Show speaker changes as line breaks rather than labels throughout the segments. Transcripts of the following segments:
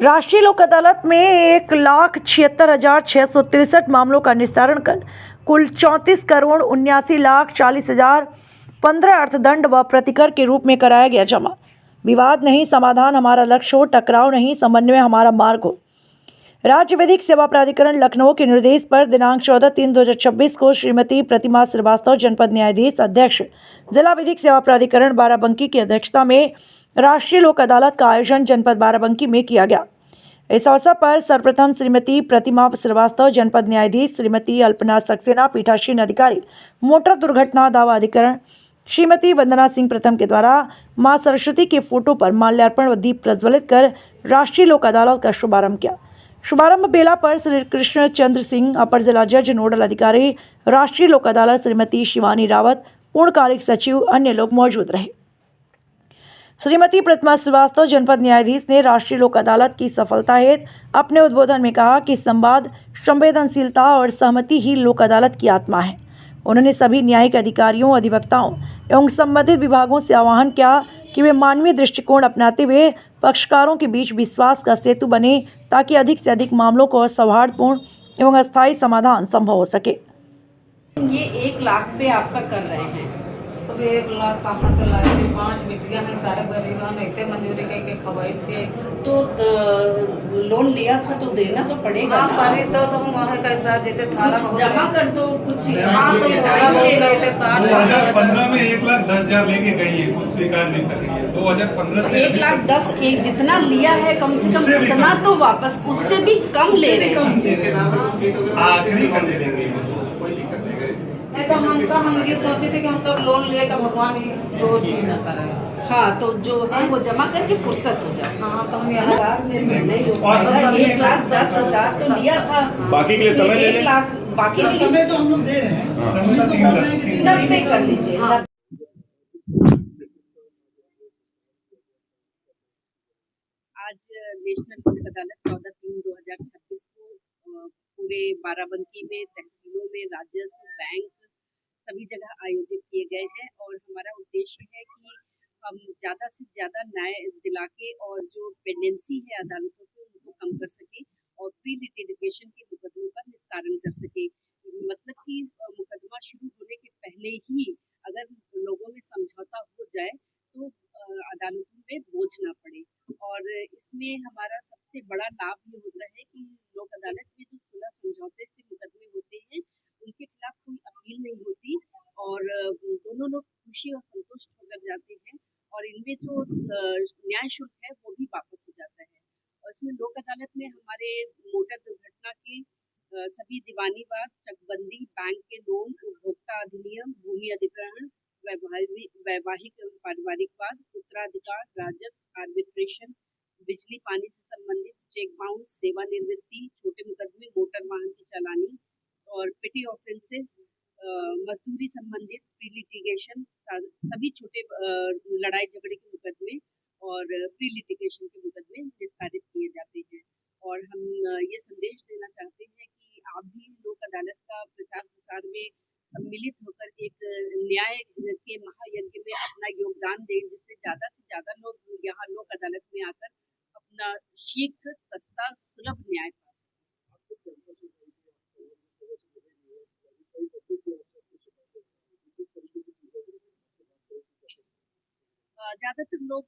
राष्ट्रीय लोक अदालत में 1,76,663 मामलों का निस्तारण कर कुल 34,79,40,015 अर्थदंड व प्रतिकर के रूप में कराया गया जमा। विवाद नहीं समाधान हमारा लक्ष्य हो, टकराव नहीं समन्वय हमारा मार्ग हो। राज्य विधिक सेवा प्राधिकरण लखनऊ के निर्देश पर दिनांक 14/3/2026 को श्रीमती प्रतिमा श्रीवास्तव, जनपद न्यायाधीश अध्यक्ष, जिला विधिक सेवा प्राधिकरण बाराबंकी की अध्यक्षता में राष्ट्रीय लोक अदालत का आयोजन जनपद बाराबंकी में किया गया। इस अवसर पर सर्वप्रथम श्रीमती प्रतिमा श्रीवास्तव, जनपद न्यायाधीश, श्रीमती अल्पना सक्सेना, पीठासीन अधिकारी, मोटर दुर्घटना दावा अधिकरण, श्रीमती वंदना सिंह प्रथम के द्वारा मां सरस्वती के फोटो पर माल्यार्पण व दीप प्रज्वलित कर राष्ट्रीय लोक अदालत का शुभारंभ किया। शुभारंभ बेला पर श्री कृष्ण चंद्र सिंह, अपर जिला जज, नोडल अधिकारी, राष्ट्रीय लोक अदालत, श्रीमती शिवानी रावत, पूर्णकालिक सचिव, अन्य लोग मौजूद रहे। श्रीमती प्रतिमा श्रीवास्तव, जनपद न्यायाधीश, ने राष्ट्रीय लोक अदालत की सफलता हेतु अपने उद्बोधन में कहा कि संवाद, संवेदनशीलता और सहमति ही लोक अदालत की आत्मा है। उन्होंने सभी न्यायिक अधिकारियों, अधिवक्ताओं एवं संबंधित विभागों से आह्वान किया कि वे मानवीय दृष्टिकोण अपनाते हुए पक्षकारों के बीच विश्वास का सेतु बने, ताकि अधिक से अधिक मामलों को सौहार्दपूर्ण एवं अस्थायी समाधान संभव हो सके।
ये 1 लाख पे आपका कर रहे हैं,
तो 1 लाख कहाँ से लाए थे? 5 बिटिया हैं, सारे गरीब हैं, इतने मंजूरी के खवाई थे।
तो लोन लिया था तो देना तो पड़ेगा
हाँ,
ना।
पारी तो तुम वहाँ कैसा जैसे थारा
कुछ जमा कर दो कुछ।
हाँ, तो थोड़ा ले गए थे
2015 में 1,10,000 लेके गई है, कुछ स्वीकार नहीं कर रही है। 2015 से
1,10,000 एक जितना लिया है कम से कम उतना तो वापस, उससे भी कम ले रहे हैं।
आखिरी
कम दे देंगे, कोई दिक्कत नहीं है।
ऐसा हम ये सोचते थे कि हम तो लोन लेकर भगवान ही रोज ही न करे।
हाँ, तो जो है वो जमा करके फुर्सत हो जाए।
हाँ, तो हम यहाँ
नहीं हो पाएगा। 1,10,000 तो लिया था,
बाकी के लिए समय ले लें।
1 लाख बाकी के
समय तो हम लोग दे रहे हैं,
समय तो 3 लाख।
नब्बे कर लीजिए।
हाँ।
आज नेशनल लोक अदालत 14/3/2026 को पूरे बाराबंकी में, तहसीलों में, राजस्व, बैंक सभी जगह आयोजित किए गए हैं और हमारा उद्देश्य है कि हम ज़्यादा से ज़्यादा न्याय दिला के और जो पेंडेंसी है अदालतों की उनको कम कर सके और प्री लिटिगेशन के मुकदमों का निस्तारण कर सके। मतलब कि मुकदमा शुरू होने के पहले ही अगर लोगों में समझौता हो जाए तो अदालतों में बोझ ना पड़े। और इसमें हमारा सबसे बड़ा लाभ ये होता है कि लोक अदालत में जो सुलह समझौते से मुकदमे होते हैं उनके खिलाफ कोई अपील नहीं होती और दोनों लोग खुशी और संतुष्ट होकर जाते हैं और इनमें जो न्याय शुल्क है वो भी वापस हो जाता है। और इसमें लोक अदालत में हमारे मोटर दुर्घटना के सभी दीवानी वाद, चकबंदी, बैंक के लोन, उपभोक्ता अधिनियम, भूमि अधिग्रहण, वैवाहिक पारिवारिक वाद, उत्तराधिकार, राजस्व, आर्बिट्रेशन, बिजली पानी से संबंधित, चेक बाउंस, सेवानिवृत्ति, छोटे मुकदमे, मोटर वाहन की चालानी और पिटी ऑफेंसेस, मजदूरी संबंधित, प्री लिटिगेशन, सभी छोटे लड़ाई झगड़े के मुकदमे और प्री लिटिगेशन के मुकदमे निस्तारित किए जाते हैं। और हम ये संदेश देना चाहते हैं कि आप भी लोक अदालत का प्रचार प्रसार में सम्मिलित होकर एक न्याय के महायज्ञ में अपना योगदान दें, जिससे ज़्यादा से ज़्यादा लोग यहाँ लोक अदालत में आकर अपना शीघ्र, सस्ता, सुलभ न्याय पा सकें। ज़्यादातर लोग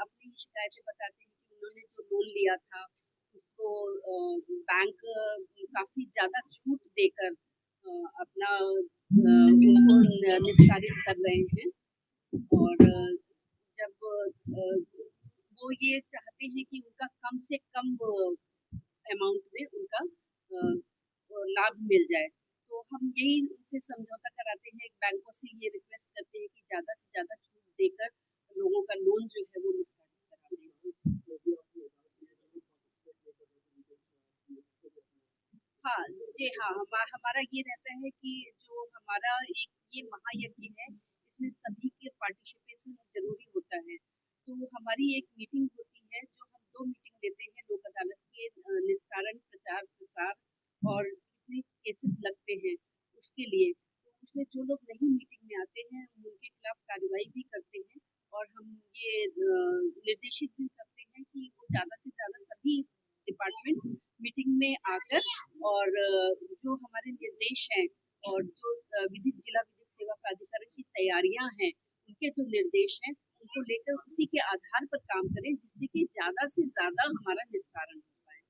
अपनी शिकायतें बताते हैं कि उन्होंने जो लोन लिया था उसको बैंक काफ़ी ज़्यादा छूट देकर अपना उनको निस्तारित कर रहे हैं और जब वो ये चाहते हैं कि उनका कम से कम अमाउंट में उनका लाभ मिल जाए, तो हम यही उनसे समझौता कराते हैं। बैंकों से ये रिक्वेस्ट करते हैं कि ज़्यादा से ज़्यादा छूट देकर लोगों का लोन जो है वो निस्तारित करा दें। हाँ जी, हाँ, हमारा ये रहता है कि जो हमारा एक ये महायज्ञ है इसमें सभी के पार्टिसिपेशन जरूरी होता है। तो हमारी एक मीटिंग होती है जो हम 2 मीटिंग लेते हैं लोक अदालत के निस्तारण, प्रचार प्रसार और कितने केसेस लगते हैं उसके लिए। तो उसमें जो लोग नहीं मीटिंग में आते हैं उनके खिलाफ कार्रवाई भी करते हैं और हम ये निर्देशित भी करते हैं है कि वो ज़्यादा से ज़्यादा सभी डिपार्टमेंट मीटिंग में आकर और जो हमारे निर्देश हैं और जो जिला विधिक सेवा प्राधिकरण की तैयारियां हैं, उनके जो निर्देश हैं उनको लेकर उसी के आधार पर काम करें, जिससे कि ज़्यादा से ज़्यादा हमारा निस्तारण हो पाए।